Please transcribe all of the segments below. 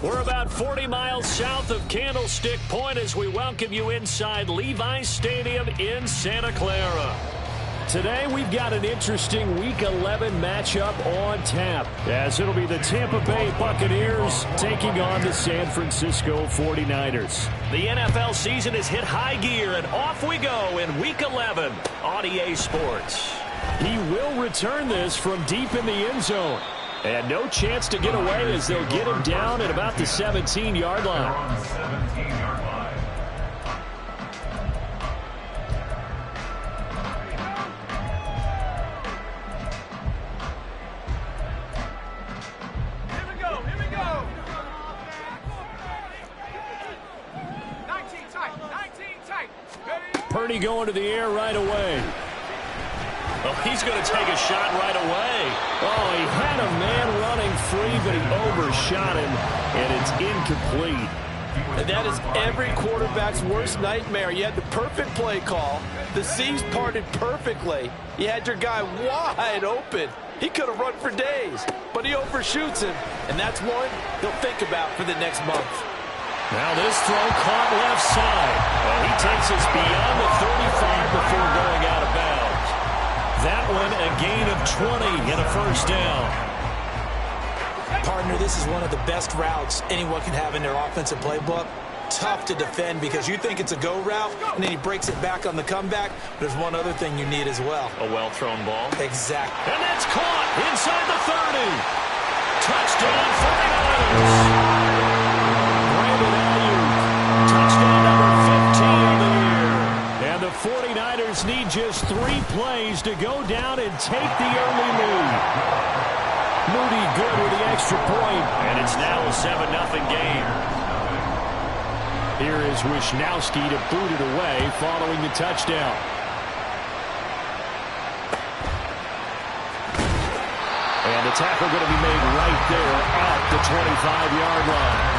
We're about 40 miles south of Candlestick Point as we welcome you inside Levi's Stadium in Santa Clara. Today we've got an interesting Week 11 matchup on tap, as it'll be the Tampa Bay Buccaneers taking on the San Francisco 49ers. The NFL season has hit high gear, and off we go in Week 11 on EA Sports. He will return this from deep in the end zone. And no chance to get away as they'll get him down at about the 17-yard line. Here we go. 19 tight. Purdy going to the air right away. Oh, he's going to take a shot right away. Oh, he had a man running free, but he overshot him, and it's incomplete. And that is every quarterback's worst nightmare. You had the perfect play call. The seams parted perfectly. You had your guy wide open. He could have run for days, but he overshoots him, and that's one he'll think about for the next month. Now this throw caught left side. And he takes us beyond the 35 before going out of bounds. That one a gain of 20 and a first down. Partner, this is one of the best routes anyone can have in their offensive playbook. Tough to defend because you think it's a go route, and then he breaks it back on the comeback. There's one other thing you need as well. A well-thrown ball. Exactly. And that's caught inside the 30. Touchdown 49ers. Brandon Ayuk. Touchdown number 15 of the year. And the 49ers need just 3 plays to go down and take the early lead. Moody good with the extra point, and it's now a 7-0 game. Here is Wisnowski to boot it away following the touchdown. And the tackle going to be made right there at the 25-yard line.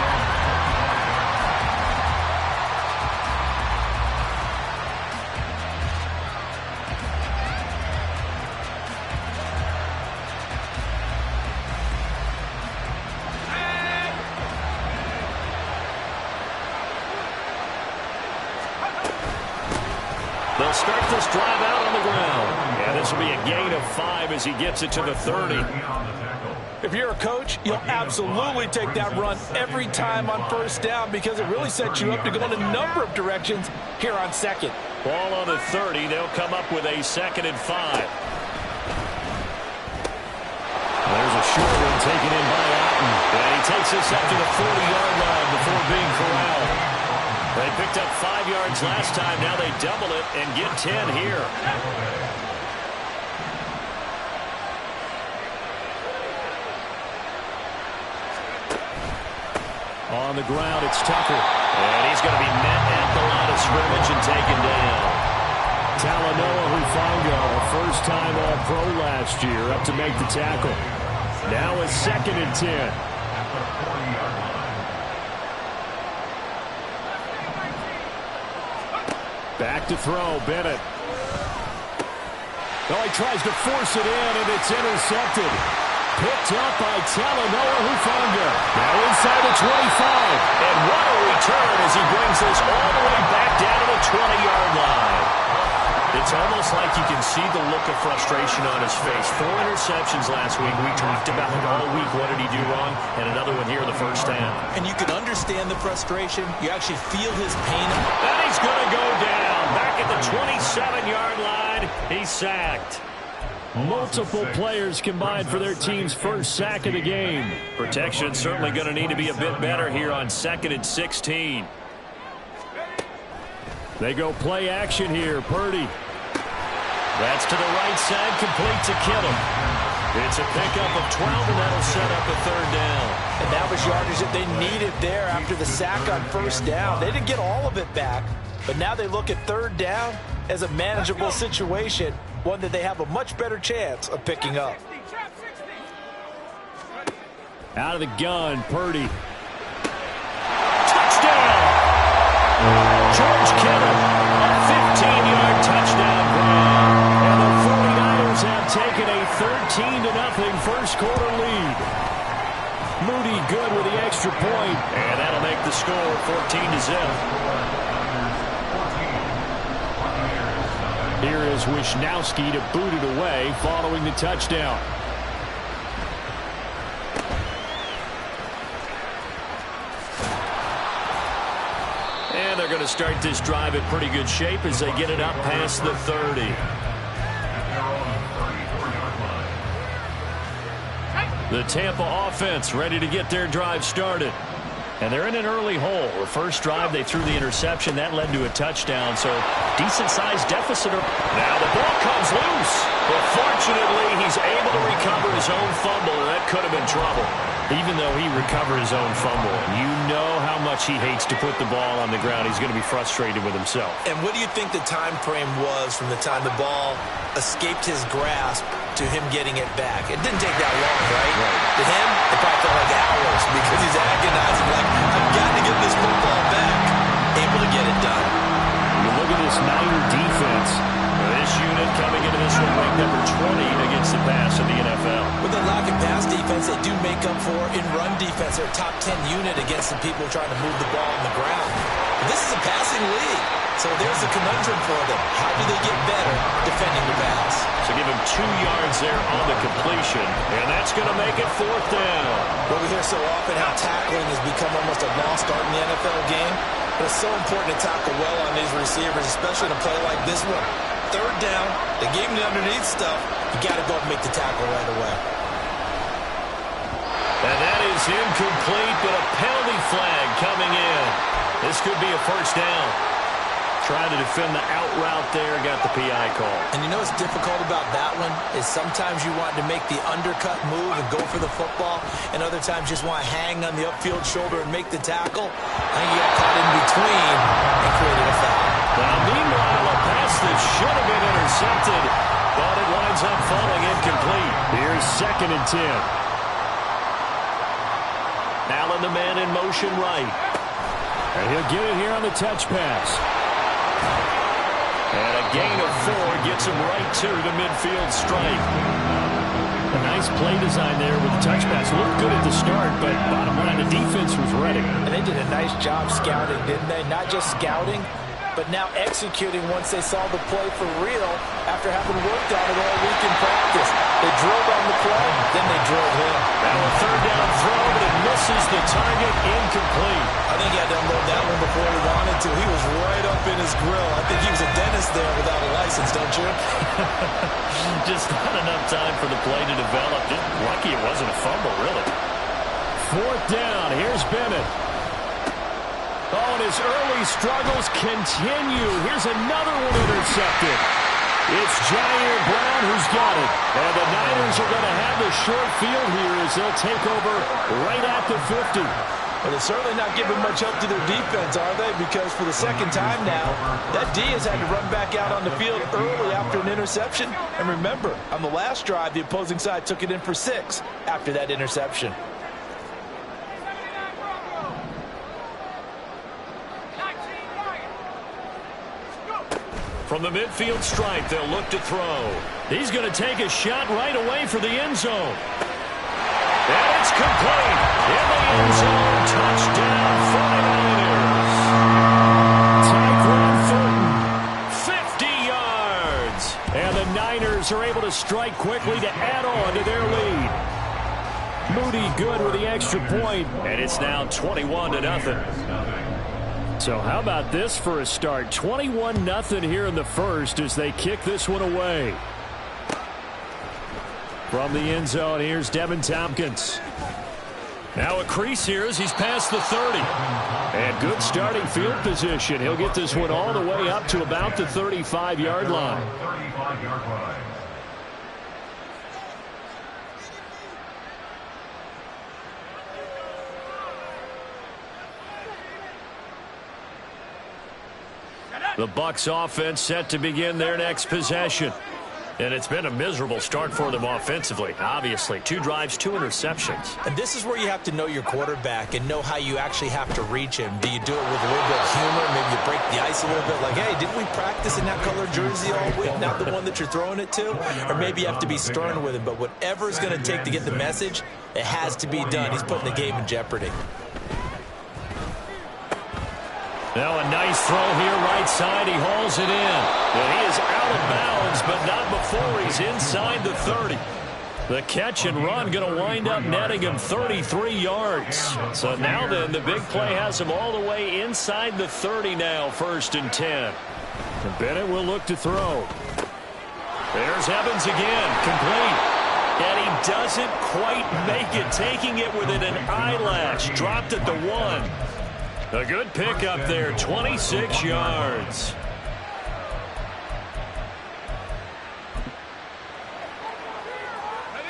They'll start this drive out on the ground. And this will be a gain of 5 as he gets it to the 30. If you're a coach, you'll absolutely take that run every time on first down because it really sets you up to go in a number of directions here on second. Ball on the 30. They'll come up with a 2nd and 5. There's a short one taken in by Otten. And he takes this up to the 40-yard line before being corralled. They picked up 5 yards last time. Now they double it and get 10 here. On the ground, it's Tucker. And he's going to be met at the line of scrimmage and taken down. Talanoa Hufanga, a first-time All-Pro last year, up to make the tackle. Now a 2nd and 10. Back to throw, Bennett. Oh, he tries to force it in, and it's intercepted. Picked up by Talanoa Hufanga. Now inside the 25. And what a return as he brings this all the way back down to the 20-yard line. It's almost like you can see the look of frustration on his face. 4 interceptions last week. We talked about it all week. What did he do wrong? And another one here in the first half. And you can understand the frustration. You actually feel his pain. And he's going to go down. Back at the 27-yard line. He's sacked. Multiple players combined for their team's first sack of the game. Protection certainly going to need to be a bit better here on 2nd and 16. They go play action here. Purdy. That's to the right side, complete to Kittle. It's a pickup of 12, and that'll set up a 3rd down. And that was yardage that they needed there after the sack on first down. They didn't get all of it back, but now they look at 3rd down as a manageable situation, one that they have a much better chance of picking up. Out of the gun, Purdy. Touchdown! George Kittle, a 15-yard touchdown grab. And the 49ers have taken a 13-0 first quarter lead. Moody good with the extra point, and that'll make the score 14-0. Here is Wisnowski to boot it away following the touchdown. And they're going to start this drive in pretty good shape as they get it up past the 30. The Tampa offense ready to get their drive started. And they're in an early hole. The first drive, they threw the interception. That led to a touchdown, so decent-sized deficit. Now the ball comes loose. But fortunately, he's able to recover his own fumble, and that could have been trouble. Even though he recovered his own fumble, you know how much he hates to put the ball on the ground. He's going to be frustrated with himself. And what do you think the time frame was from the time the ball escaped his grasp to him getting it back? It didn't take that long, right? To him, it probably felt like hours because he's agonizing like, I've got to get this football back. Able to get it done. You look at this Niner defense. This unit coming into this one ranked number 20 against the pass in the NFL. With the lack of pass defense, they do make up for in run defense. They're a top 10 unit against the people trying to move the ball on the ground. But this is a passing league, so there's a conundrum for them. How do they get better defending the pass? So give him 2 yards there on the completion, and that's going to make it 4th down. Well, we hear so often how tackling has become almost a lost art in the NFL game, but it's so important to tackle well on these receivers, especially in a play like this one. 3rd down, they gave him the underneath stuff. You got to go and make the tackle right away. And that is incomplete, but a penalty flag coming in. This could be a 1st down. Trying to defend the out route there, got the PI call. And you know what's difficult about that one is sometimes you want to make the undercut move and go for the football, and other times just want to hang on the upfield shoulder and make the tackle. I think you got caught in between and created a foul. Now, meanwhile, a pass that should have been intercepted, but it winds up falling incomplete. Here's 2nd and 10. Allen, the man in motion right. And he'll get it here on the touch pass. And a gain of 4 gets him right to the midfield stripe. A nice play design there with the touch pass. Looked good at the start, but bottom line, the defense was ready. And they did a nice job scouting, didn't they? Not just scouting, but now executing once they saw the play for real after having worked on it all week in practice. They drilled on the play, then they drilled him. Now a 3rd down throw, but it misses the target, incomplete. I think he had to unload that one before he wanted to. He was right up in his grill. I think he was a dentist there without a license, don't you? Just not enough time for the play to develop. Just lucky it wasn't a fumble, really. 4th down, here's Bennett. Oh, and his early struggles continue. Here's another one intercepted. It's Jair Brown who's got it. And the Niners are going to have the short field here as they'll take over right at the 50. Well, they're certainly not giving much help to their defense, are they? Because for the 2nd time now, that D has had to run back out on the field early after an interception. And remember, on the last drive, the opposing side took it in for 6 after that interception. From the midfield stripe, they'll look to throw. He's going to take a shot right away for the end zone. And it's complete. In the end zone, touchdown 49ers. Tyquan Thornton, 50 yards. And the Niners are able to strike quickly to add on to their lead. Moody good with the extra point, and it's now 21-0. So how about this for a start? 21-0 here in the first as they kick this one away. From the end zone, here's Devin Tompkins. Now a crease here as he's past the 30. And good starting field position. He'll get this one all the way up to about the 35-yard line. The Bucs offense set to begin their next possession. And it's been a miserable start for them offensively, obviously. 2 drives, 2 interceptions. And this is where you have to know your quarterback and know how you actually have to reach him. Do you do it with a little bit of humor? Maybe you break the ice a little bit like, hey, didn't we practice in that color jersey all week? Not the one that you're throwing it to? Or maybe you have to be stern with him. But whatever it's going to take to get the message, it has to be done. He's putting the game in jeopardy. Now a nice throw here right side. He hauls it in. And he is out of bounds, but not before he's inside the 30. The catch and run going to wind up netting him 33 yards. So now then, the big play has him all the way inside the 30 now, 1st and 10. And Bennett will look to throw. There's Evans again, complete. And he doesn't quite make it, taking it within an eyelash. Dropped at the 1. A good pickup there, 26 yards.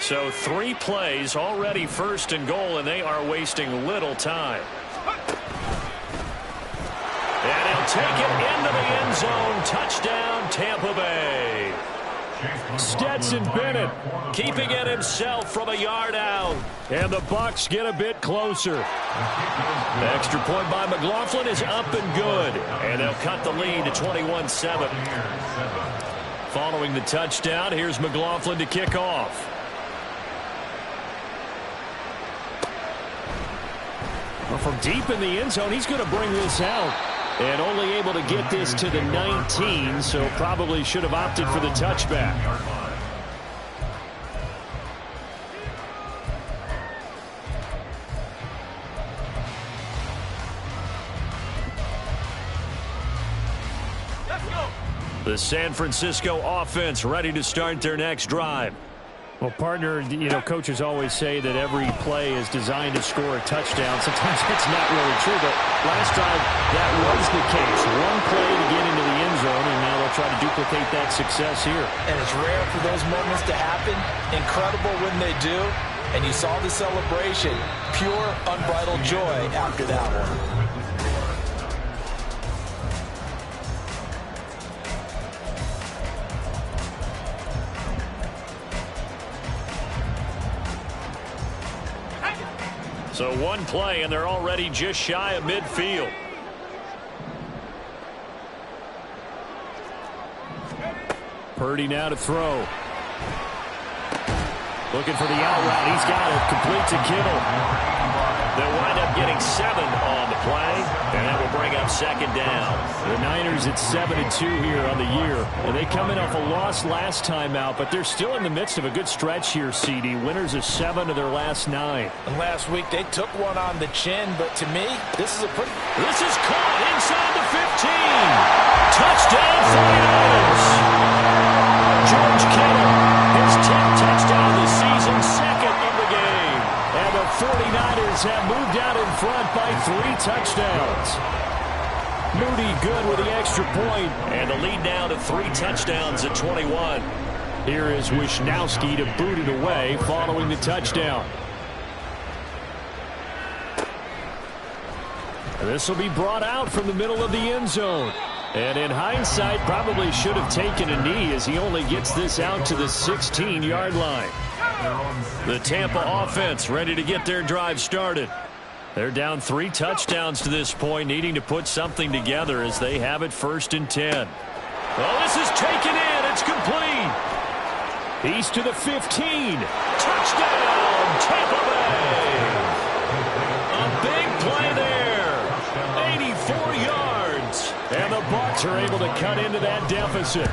So 3 plays, already 1st and goal, and they are wasting little time. And he'll take it into the end zone. Touchdown, Tampa Bay. Stetson Bennett keeping it himself from a yard out. And the Bucs get a bit closer. The extra point by McLaughlin is up and good. And they'll cut the lead to 21-7. Following the touchdown, here's McLaughlin to kick off. Well, from deep in the end zone, he's going to bring this out. And only able to get this to the 19, so probably should have opted for the touchback. Let's go. The San Francisco offense ready to start their next drive. Well, partner, coaches always say that every play is designed to score a touchdown. Sometimes it's not really true, but last drive that was the case. 1 play to get into the end zone, and now they'll try to duplicate that success here. And it's rare for those moments to happen. Incredible when they do. And you saw the celebration. Pure, unbridled joy after that one. So 1 play, and they're already just shy of midfield. Purdy now to throw. Looking for the out route. He's got it. Complete to Kittle. They'll wind up getting 7 on the play, and that will bring up 2nd down. The Niners at 7-2 here on the year, and they come in off a loss last time out, but they're still in the midst of a good stretch here, CD. Winners of 7 of their last 9. And last week they took one on the chin, but to me, this is a pretty... This is caught inside the 15. Touchdown 49ers. George Kittle, his 10th touchdown of the season, 2nd of the game. And the 49ers have moved out in front by 3 touchdowns. Moody good with the extra point, and the lead now to 3 touchdowns at 21. Here is Wisnowski to boot it away following the touchdown. This will be brought out from the middle of the end zone. And in hindsight, probably should have taken a knee as he only gets this out to the 16-yard line. The Tampa offense ready to get their drive started. They're down 3 touchdowns to this point, needing to put something together as they have it 1st and 10. Well, this is taken in. It's complete. He's to the 15. Touchdown, Tampa Bay. A big play there. 84 yards. And the Bucs are able to cut into that deficit.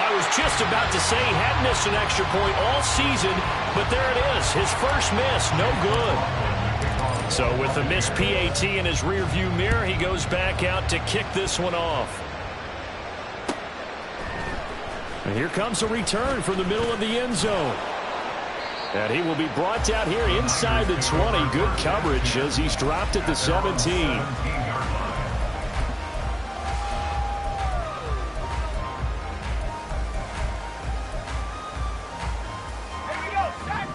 I was just about to say he hadn't missed an extra point all season, but there it is. His first miss, no good. So with the missed PAT in his rearview mirror, he goes back out to kick this one off. And here comes a return from the middle of the end zone. And he will be brought down here inside the 20. Good coverage as he's dropped at the 17.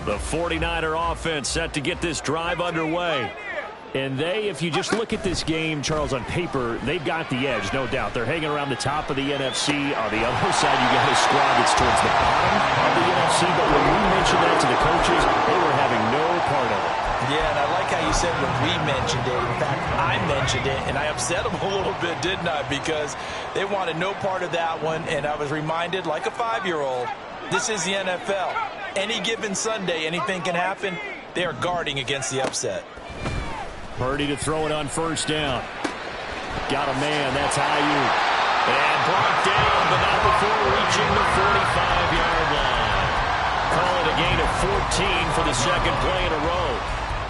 The 49er offense set to get this drive underway. And if you just look at this game, Charles, on paper, they've got the edge, no doubt. They're hanging around the top of the NFC. On the other side, you got a squad that's towards the bottom of the NFC. But when we mentioned that to the coaches, they were having no part of it. Yeah, and I like how you said when we mentioned it. In fact, I mentioned it, and I upset them a little bit, didn't I? Because they wanted no part of that one, and I was reminded, like a 5-year-old, this is the NFL. Any given Sunday, anything can happen. They are guarding against the upset. Purdy to throw it on first down. Got a man, that's Ayuk. And brought down, but not before reaching the 45-yard line. Call it a gain of 14 for the second play in a row.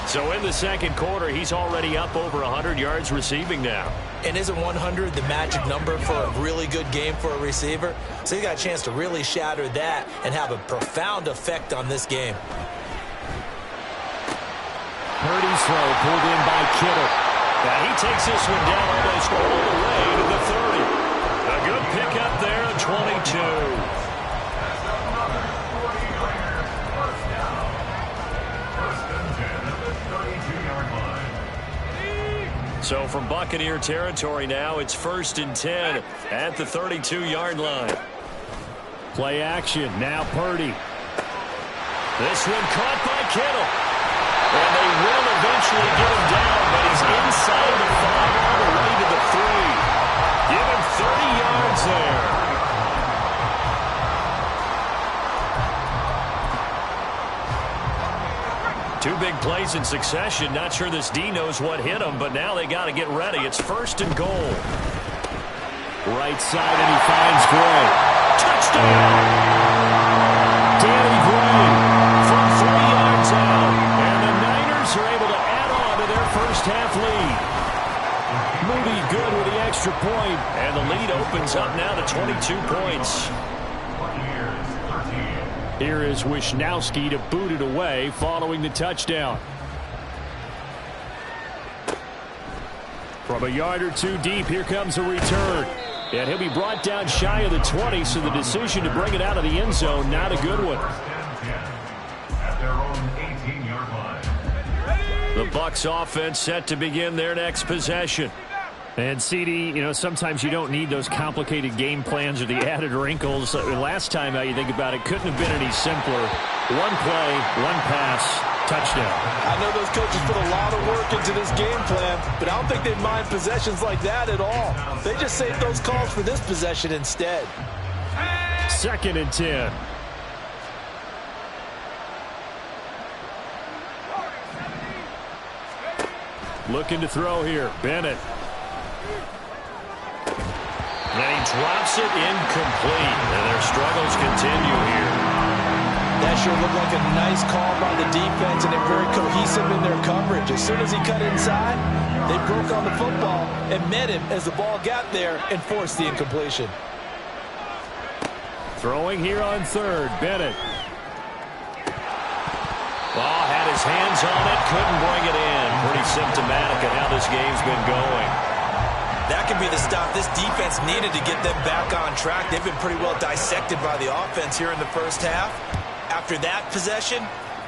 So in the second quarter, he's already up over 100 yards receiving now. And isn't 100 the magic number for a really good game for a receiver? So he got a chance to really shatter that and have a profound effect on this game. Purdy's throw pulled in by Kittle. Now he takes this one down almost all the way to the 30. A good pickup there at 22. So from Buccaneer territory now, it's 1st and 10 at the 32-yard line. Play action, now Purdy. This one caught by Kittle. And they will eventually get him down, but he's inside the 5 all the way to the 3. Give him 30 yards there. Two big plays in succession. Not sure this D knows what hit him, but now they got to get ready. It's 1st and goal. Right side, and he finds Gray. Touchdown! Danny Gray from 3 yards out. And the Niners are able to add on to their first half lead. Moody good with the extra point, and the lead opens up now to 22 points. Here is Wisnowski to boot it away following the touchdown. From a yard or two deep, here comes a return. And he'll be brought down shy of the 20, so the decision to bring it out of the end zone, not a good one. The Bucs offense set to begin their next possession. And, CD, sometimes you don't need those complicated game plans or the added wrinkles. Last time you think about it, couldn't have been any simpler. One play, one pass, touchdown. I know those coaches put a lot of work into this game plan, but I don't think they mind possessions like that at all. They just saved those calls for this possession instead. 2nd and 10. Looking to throw here. Bennett. And he drops it incomplete. And their struggles continue here. That sure looked like a nice call by the defense, and they're very cohesive in their coverage. As soon as he cut inside, they broke on the football and met him as the ball got there and forced the incompletion. Throwing here on 3rd. Bennett. Ball had his hands on it, couldn't bring it in. Pretty symptomatic of how this game's been going. That could be the stop this defense needed to get them back on track. They've been pretty well dissected by the offense here in the first half. After that possession,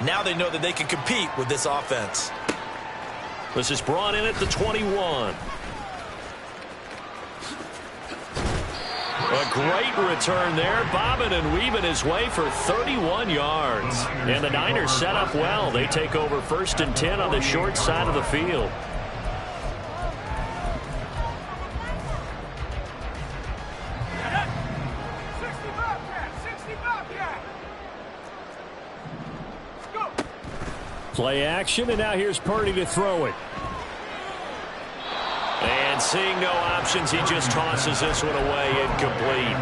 now they know that they can compete with this offense. This is brought in at the 21. A great return there, bobbing and weaving his way for 31 yards. And the Niners set up well. They take over 1st and 10 on the short side of the field. Play action, and now here's Purdy to throw it. And seeing no options, he just tosses this one away incomplete.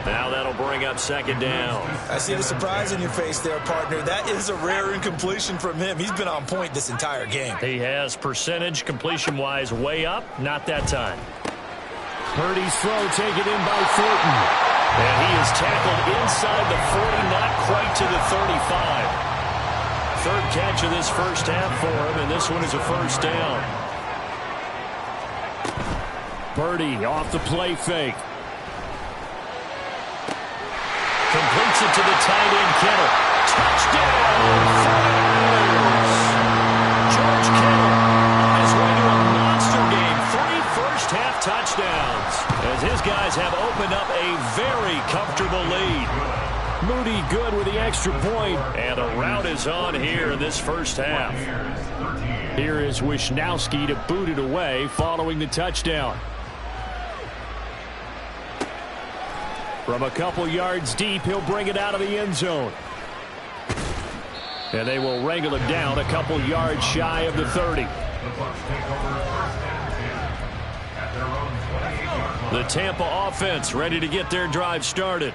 Now that'll bring up 2nd down. I see the surprise in your face there, partner. That is a rare incompletion from him. He's been on point this entire game. He has percentage completion-wise way up, not that time. Purdy's throw taken in by Thornton. And he is tackled inside the 40, not quite to the 35. 3rd catch of this first half for him, and this one is a 1st down. Purdy off the play fake. Completes it to the tight end, Kittle. Touchdown! George Kittle touchdowns as his guys have opened up a very comfortable lead. Moody good with the extra point, and a rout is on here in this first half. Here is Wisnowski to boot it away following the touchdown. From a couple yards deep, he'll bring it out of the end zone. And they will wrangle him down a couple yards shy of the 30. The Tampa offense ready to get their drive started.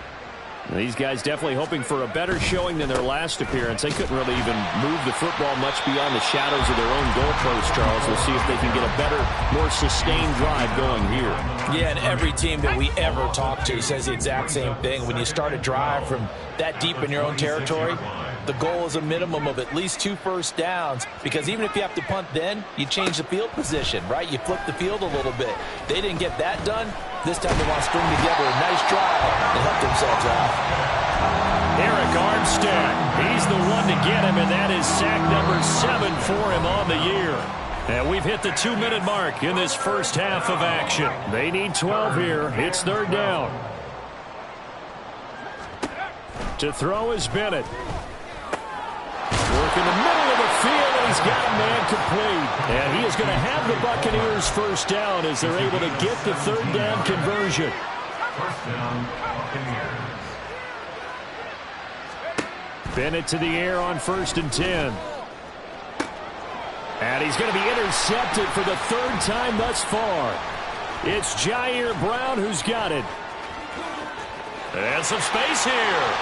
These guys definitely hoping for a better showing than their last appearance. They couldn't really even move the football much beyond the shadows of their own goalpost, Charles. We'll see if they can get a better, more sustained drive going here. Yeah, and every team that we ever talk to says the exact same thing. When you start a drive from that deep in your own territory, the goal is a minimum of at least 2 first downs, because even if you have to punt then, you change the field position, right? You flip the field a little bit. They didn't get that done. This time they want to string together a nice drive and help themselves out. Eric Armstead, he's the one to get him, and that is sack number 7 for him on the year. And we've hit the 2-minute mark in this first half of action. They need 12 here. It's 3rd down. To throw is Bennett. Work in the middle of the field, and he's got a man complete. And he is going to have the Buccaneers first down as they're able to get the 3rd down conversion. First down, Buccaneers. Bennett to the air on 1st and 10. And he's going to be intercepted for the 3rd time thus far. It's Jair Brown who's got it. And some space here.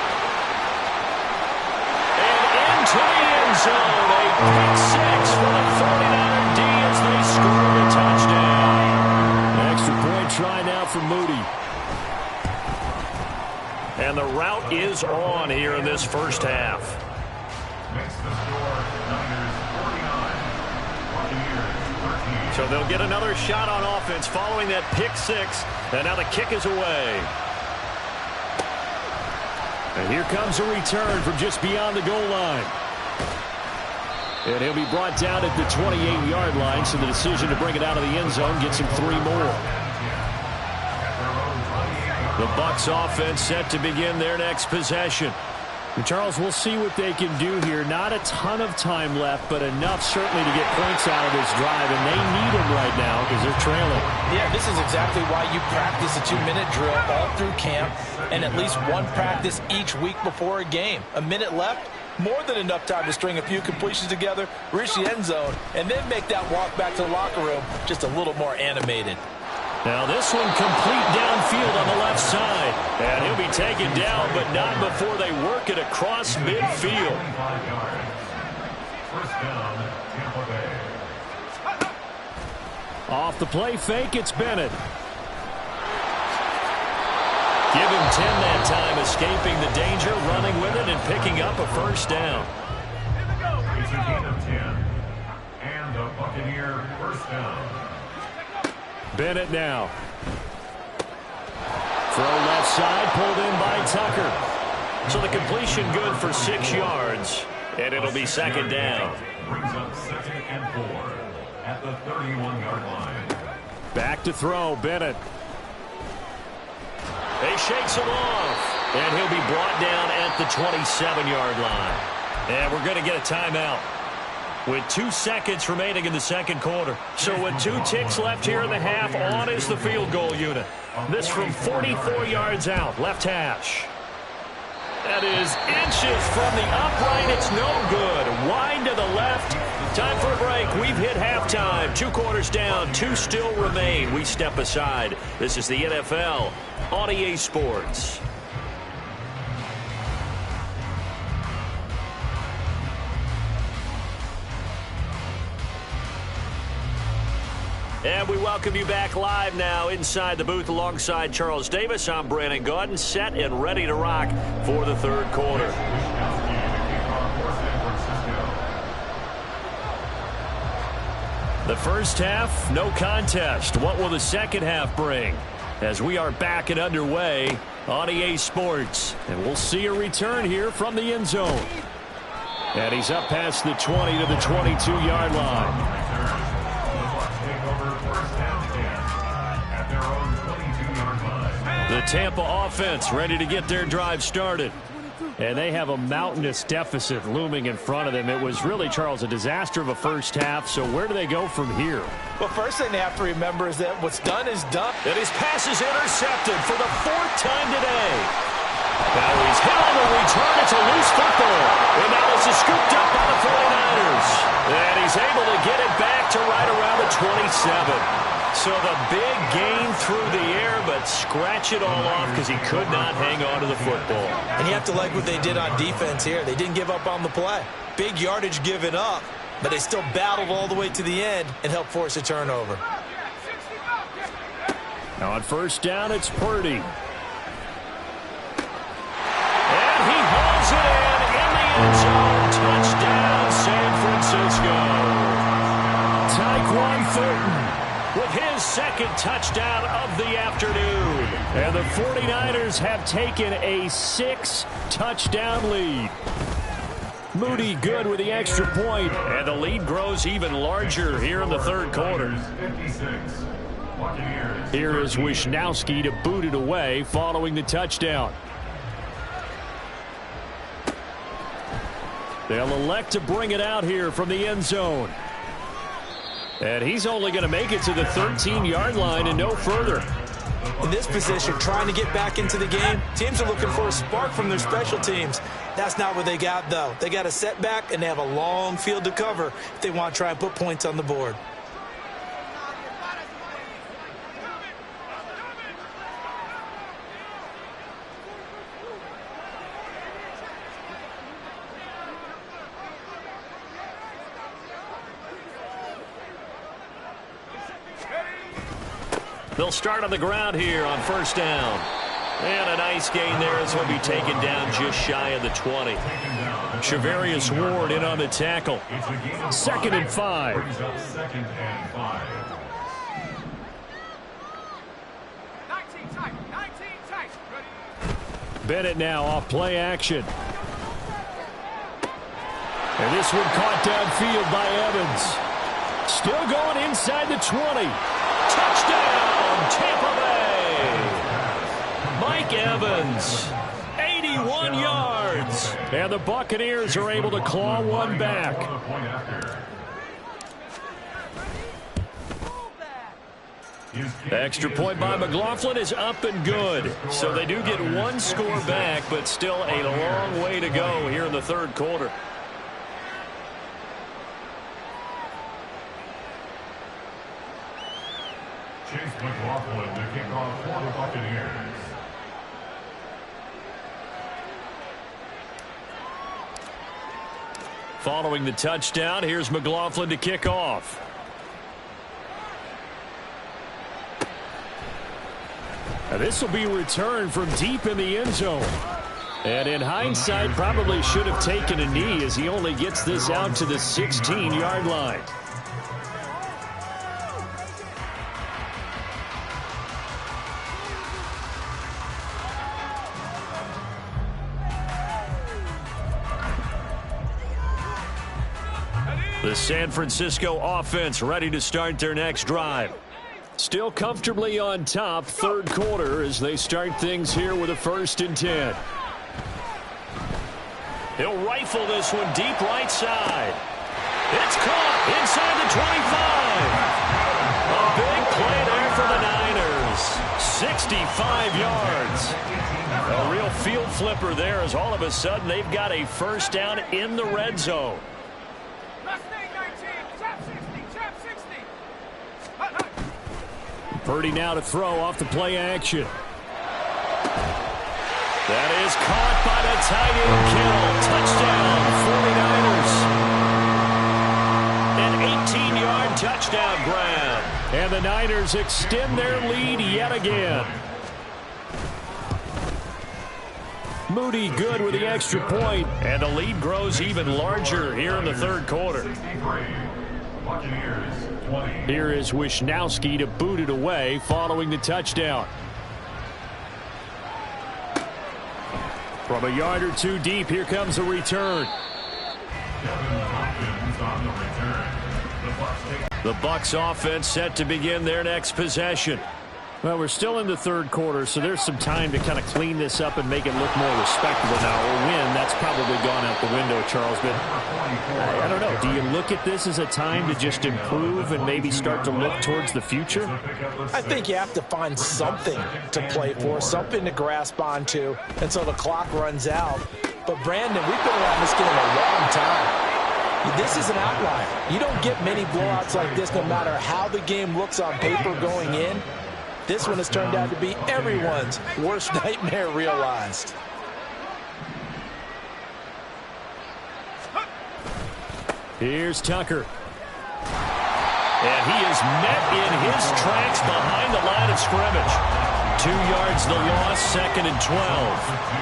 To the end zone, a pick 6 for the 49er D as they score a touchdown. Extra point try now for Moody. And the route is on here in this first half. Makes the score, Niners 49, Buccaneers 13. So they'll get another shot on offense following that pick 6. And now the kick is away. And here comes a return from just beyond the goal line. And he'll be brought down at the 28-yard line, so the decision to bring it out of the end zone gets him 3 more. The Bucs offense set to begin their next possession. And Charles, we'll see what they can do here. Not a ton of time left, but enough certainly to get points out of this drive, and they need them right now because they're trailing. Yeah, this is exactly why you practice a 2-minute drill all through camp and at least one practice each week before a game. A minute left, more than enough time to string a few completions together, reach the end zone, and then make that walk back to the locker room just a little more animated. Now this one complete downfield on the left side. And he'll be taken down, but not before they work it across midfield. First down, Tampa Bay. Off the play fake, it's Bennett. Give him 10 that time, escaping the danger, running with it, and picking up a first down. It's a gain of 10. And a Buccaneer first down. Bennett now. Throw left side, pulled in by Tucker. So the completion good for 6 yards, and it'll be 2nd down. Brings up 2nd and 4 at the 31-yard line. Back to throw, Bennett. He shakes him off, and he'll be brought down at the 27-yard line. And we're going to get a timeout with 2 seconds remaining in the 2nd quarter. So with 2 ticks left here in the half, on is the field goal unit. This from 44 yards out, left hash. That is inches from the upright. It's no good. Wide to the left. Time for a break. We've hit halftime. 2 quarters down. 2 still remain. We step aside. This is the NFL on EA Sports. And we welcome you back live now inside the booth alongside Charles Davis. I'm Brandon Gaudin, set and ready to rock for the 3rd quarter. The first half, no contest. What will the second half bring? As we are back and underway on EA Sports. And we'll see a return here from the end zone. And he's up past the 20 to the 22-yard line. Take over 1st and 10 at their The Tampa offense ready to get their drive started. And they have a mountainous deficit looming in front of them. It was really, Charles, a disaster of a first half. So where do they go from here? Well, first thing they have to remember is that what's done is done. And his pass is intercepted for the 4th time today. Now he's hit on the return. It's a loose football. And now this is scooped up by the 49ers. And he's able to get it back to right around the 27. So the big gain through the air, but scratch it all off because he could not hang on to the football. And you have to like what they did on defense here. They didn't give up on the play. Big yardage given up, but they still battled all the way to the end and helped force a turnover. Now on first down, it's Purdy. And he hauls it in the end zone. Touchdown, San Francisco. Tyquan Thornton with his 2nd touchdown of the afternoon. And the 49ers have taken a 6-touchdown lead. Moody good with the extra point. And the lead grows even larger here in the 3rd quarter. Here is Wisnowski to boot it away following the touchdown. They'll elect to bring it out here from the end zone. And he's only going to make it to the 13-yard line and no further. In this position, trying to get back into the game, teams are looking for a spark from their special teams. That's not what they got, though. They got a setback, and they have a long field to cover if they want to try and put points on the board. They'll start on the ground here on first down. And a nice gain there as he'll be taken down just shy of the 20. Shavarius Ward in on the tackle. 2nd and 5. Bennett now off play action. And this one caught downfield by Evans. Still going inside the 20. Touchdown, Tampa Bay. Mike Evans, 81 yards. And the Buccaneers are able to claw one back. The extra point by McLaughlin is up and good. So they do get one score back, but still a long way to go here in the 3rd quarter. Chase McLaughlin to kick off for the Buccaneers. Following the touchdown, here's McLaughlin to kick off. Now this will be returned from deep in the end zone. And in hindsight, probably should have taken a knee as he only gets this out to the 16-yard line. The San Francisco offense ready to start their next drive. Still comfortably on top, 3rd quarter as they start things here with a 1st and 10. He'll rifle this one deep right side. It's caught inside the 25. A big play there for the Niners. 65 yards. A real field flipper there as all of a sudden they've got a 1st down in the red zone. Purdy now to throw off the play action. That is caught by the tight end. Kittle. Touchdown, 49ers. An 18-yard touchdown grab. And the Niners extend their lead yet again. Moody good with the extra point. And the lead grows even larger here in the 3rd quarter. Here is Wisnowski to boot it away following the touchdown. From a yard or two deep, here comes the return. The Bucs offense set to begin their next possession. Well, we're still in the third quarter, so there's some time to kind of clean this up and make it look more respectable now. A win, that's probably gone out the window, Charles. But I don't know. Do you look at this as a time to just improve and maybe start to look towards the future? I think you have to find something to play for, something to grasp onto until the clock runs out. But, Brandon, we've been around this game a long time. This is an outlier. You don't get many blowouts like this no matter how the game looks on paper going in. This one has turned out to be everyone's worst nightmare realized. Here's Tucker. And he is met in his tracks behind the line of scrimmage. 2 yards the loss, 2nd and 12.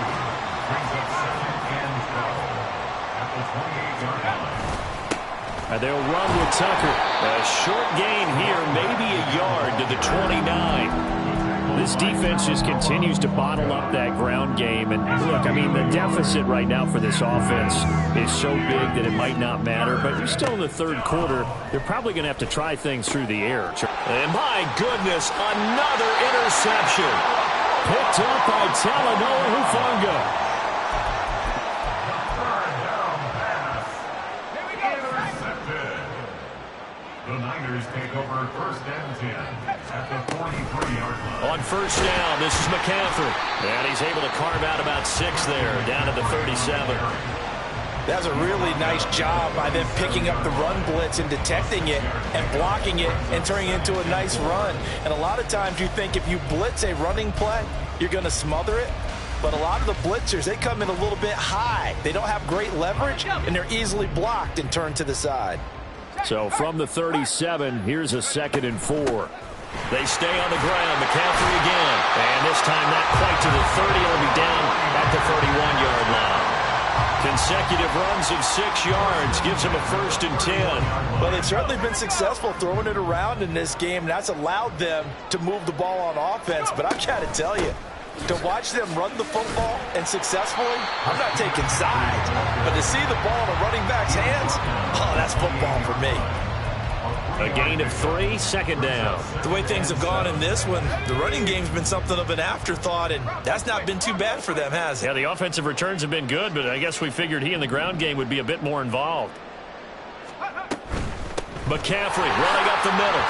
And they'll run with Tucker. A short gain here, maybe a yard to the 29. This defense just continues to bottle up that ground game. And look, I mean, the deficit right now for this offense is so big that it might not matter. But you're still in the third quarter. They're probably going to have to try things through the air. And my goodness, another interception. Picked up by Talanoa Hufanga. The Niners take over 1st and 10 at the 43-yard line. On 1st down, this is McCaffrey. And he's able to carve out about 6 there, down to the 37. That's a really nice job by them picking up the run blitz and detecting it and blocking it and turning it into a nice run. And a lot of times you think if you blitz a running play, you're going to smother it. But a lot of the blitzers, they come in a little bit high. They don't have great leverage, and they're easily blocked and turned to the side. So from the 37, here's a 2nd and 4. They stay on the ground. McCaffrey again. And this time not quite to the 30. It'll be down at the 31-yard line. Consecutive runs of 6 yards gives him a 1st and 10. Well, they've certainly been successful throwing it around in this game. That's allowed them to move the ball on offense. But I've got to tell you, to watch them run the football and successfully, I'm not taking sides. But to see the ball in a running back's hands, oh, that's football for me. A gain of 3, 2nd down. The way things have gone in this one, the running game's been something of an afterthought, and that's not been too bad for them, has it? Yeah, the offensive returns have been good, but I guess we figured he in the ground game would be a bit more involved. McCaffrey running up the middle.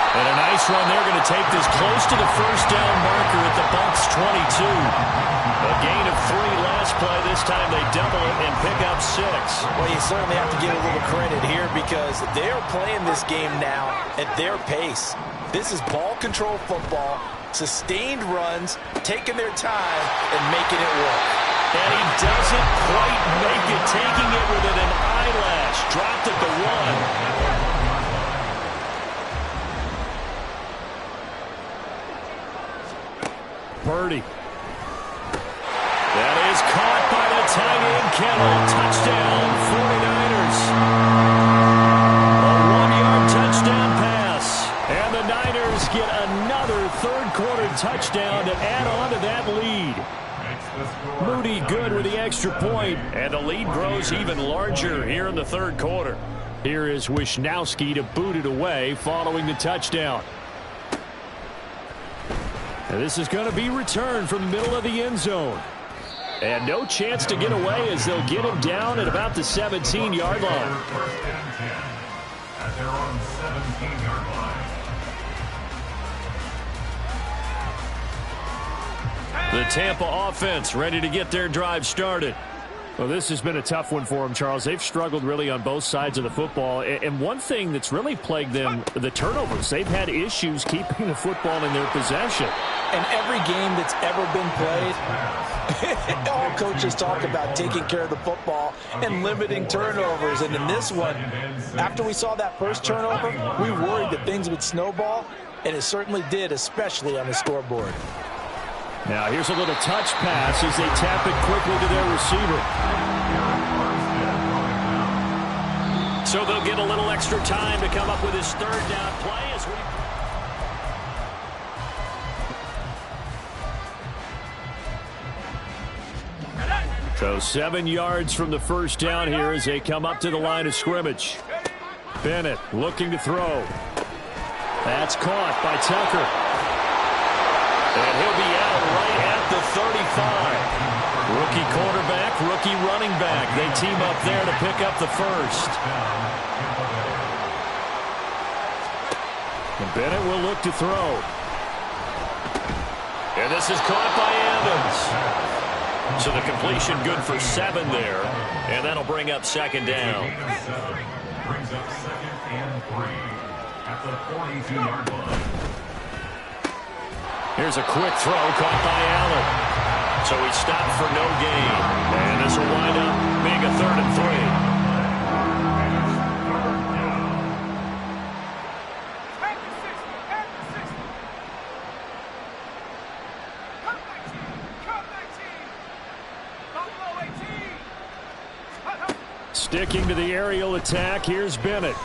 And a nice run there, going to take this close to the 1st down marker at the Bucs 22. A gain of 3 last play. This time they double it and pick up 6. Well, you certainly have to give a little credit here because they are playing this game now at their pace. This is ball control football, sustained runs, taking their time and making it work. And he doesn't quite make it, taking it within an eyelash. Dropped at the 1. Purdy. That is caught by the tight end, Kittle. Touchdown, 49ers. A 1-yard touchdown pass. And the Niners get another third-quarter touchdown to add on to that lead. Moody good with the extra point, and the lead grows even larger here in the third quarter. Here is Wisnowski to boot it away following the touchdown. And this is going to be returned from the middle of the end zone. And no chance to get away as they'll get him down at about the 17-yard line. 1st and 10 at their own 17-yard line. The Tampa offense ready to get their drive started. Well, this has been a tough one for them, Charles. They've struggled really on both sides of the football. And one thing that's really plagued them, the turnovers. They've had issues keeping the football in their possession. And every game that's ever been played, all coaches talk about taking care of the football and limiting turnovers. And in this one, after we saw that first turnover, we worried that things would snowball, and it certainly did, especially on the scoreboard. Now here's a little touch pass as they tap it quickly to their receiver. So they'll get a little extra time to come up with his 3rd down play as we... So 7 yards from the 1st down here as they come up to the line of scrimmage. Bennett looking to throw. That's caught by Tucker. And he'll be out right at the 35. Rookie quarterback, rookie running back. They team up there to pick up the first. And Bennett will look to throw. And this is caught by Evans. So the completion good for 7 there. And that'll bring up second down. Brings up 2nd and 3 at the 42-yard line. Here's a quick throw caught by Allen. So he stopped for no gain. And this will wind up being a 3rd and 3. Sticking to the aerial attack, here's Bennett.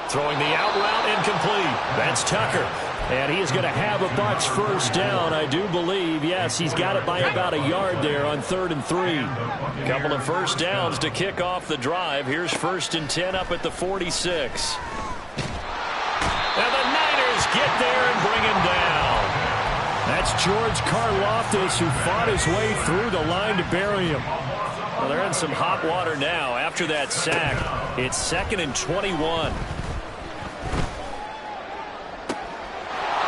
Throwing the out route incomplete. That's Tucker. And he is going to have a Bucs first down, I do believe. Yes, he's got it by about a yard there on 3rd and 3. Couple of first downs to kick off the drive. Here's 1st and 10 up at the 46. And the Niners get there and bring him down. That's George Karlaftis, who fought his way through the line to bury him. Well, they're in some hot water now after that sack. It's 2nd and 21.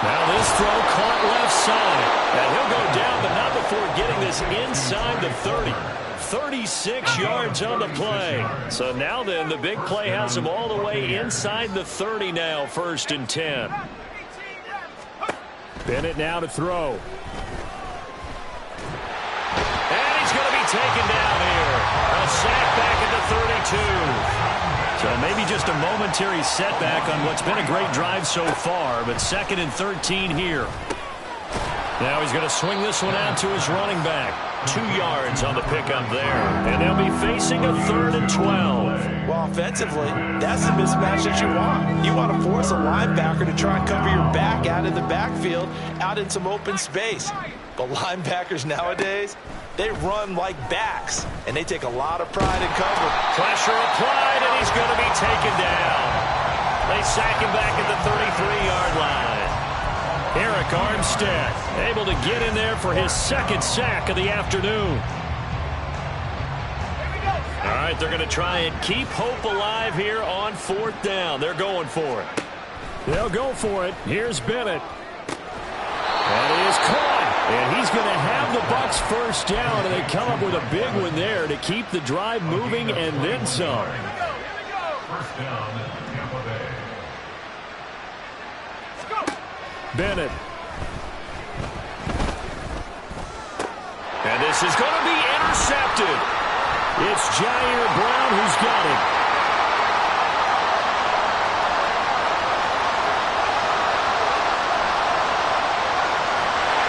Now this throw caught left side. And he'll go down, but not before getting this inside the 30. 36 yards on the play. So now then, the big play has him all the way inside the 30 now, 1st and 10. Bennett now to throw. And he's going to be taken down here. A sack back at the 32. So maybe just a momentary setback on what's been a great drive so far, but 2nd and 13 here. Now he's going to swing this one out to his running back. 2 yards on the pickup there. And they'll be facing a 3rd and 12. Well, offensively, that's the mismatch that you want. You want to force a linebacker to try and cover your back out in the backfield, out in some open space. But linebackers nowadays, they run like backs, and they take a lot of pride in cover. Pressure applied, and he's going to be taken down. They sack him back at the 33-yard line. Eric Armstead able to get in there for his 2nd sack of the afternoon. All right, they're going to try and keep hope alive here on 4th down. They're going for it. They'll go for it. Here's Bennett. And he is caught. And he's going to have the Bucs first down, and they come up with a big one there to keep the drive moving and then some. First down, Tampa Bay. Bennett. And this is going to be intercepted. It's Jair Brown who's got it.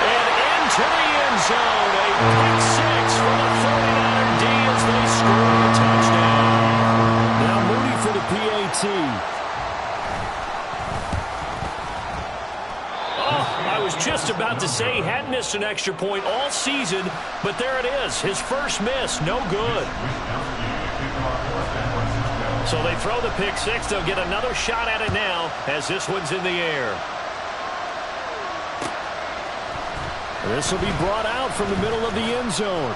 And into the end zone. A pick 6 for the 49er D as they score a touchdown. Now Moody for the PAT. I was just about to say he hadn't missed an extra point all season, but there it is. His first miss, no good. So they throw the pick 6. They'll get another shot at it now as this one's in the air. This will be brought out from the middle of the end zone.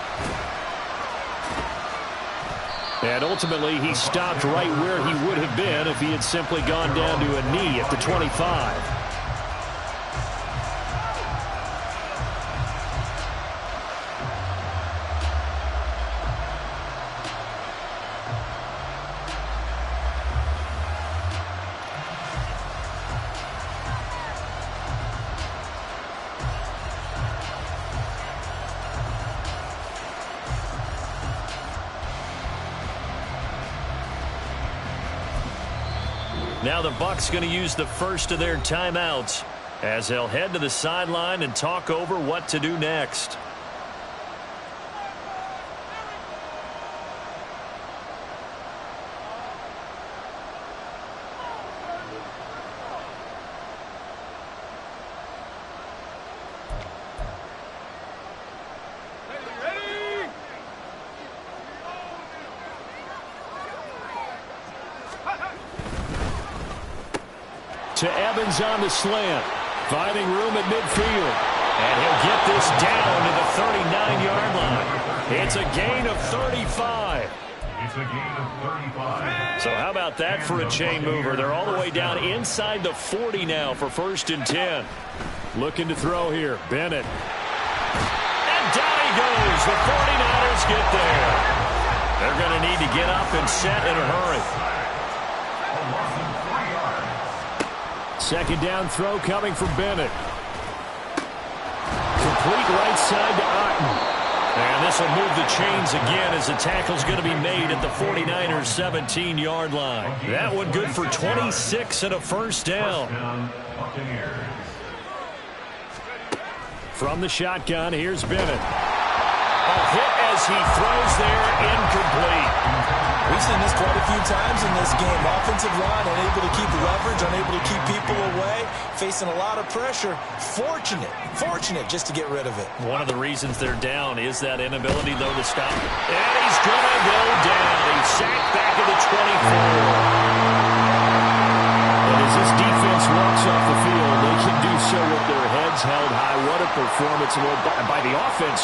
And ultimately, he stopped right where he would have been if he had simply gone down to a knee at the 25. Now the Bucs going to use the first of their timeouts as they'll head to the sideline and talk over what to do next. To Evans on the slant. Finding room at midfield. And he'll get this down to the 39-yard line. It's a gain of 35. It's a gain of 35. So how about that for a chain mover? They're all the way down inside the 40 now for 1st and 10. Looking to throw here. Bennett. And down he goes. The 49ers get there. They're going to need to get up and set in a hurry. 2nd down throw coming from Bennett. Complete right side to Otten. And this will move the chains again as the tackle's going to be made at the 49ers 17-yard line. That one good for 26 and a 1st down. From the shotgun, here's Bennett. A hit as he throws there, incomplete. We've seen this quite a few times in this game. Offensive line unable to keep leverage, unable to keep people away, facing a lot of pressure. Fortunate just to get rid of it. One of the reasons they're down is that inability, though, to stop. And he's going to go down. He's sacked back at the 24. And as this defense walks off the field, they can do so with their heads held high. What a performance by the offense.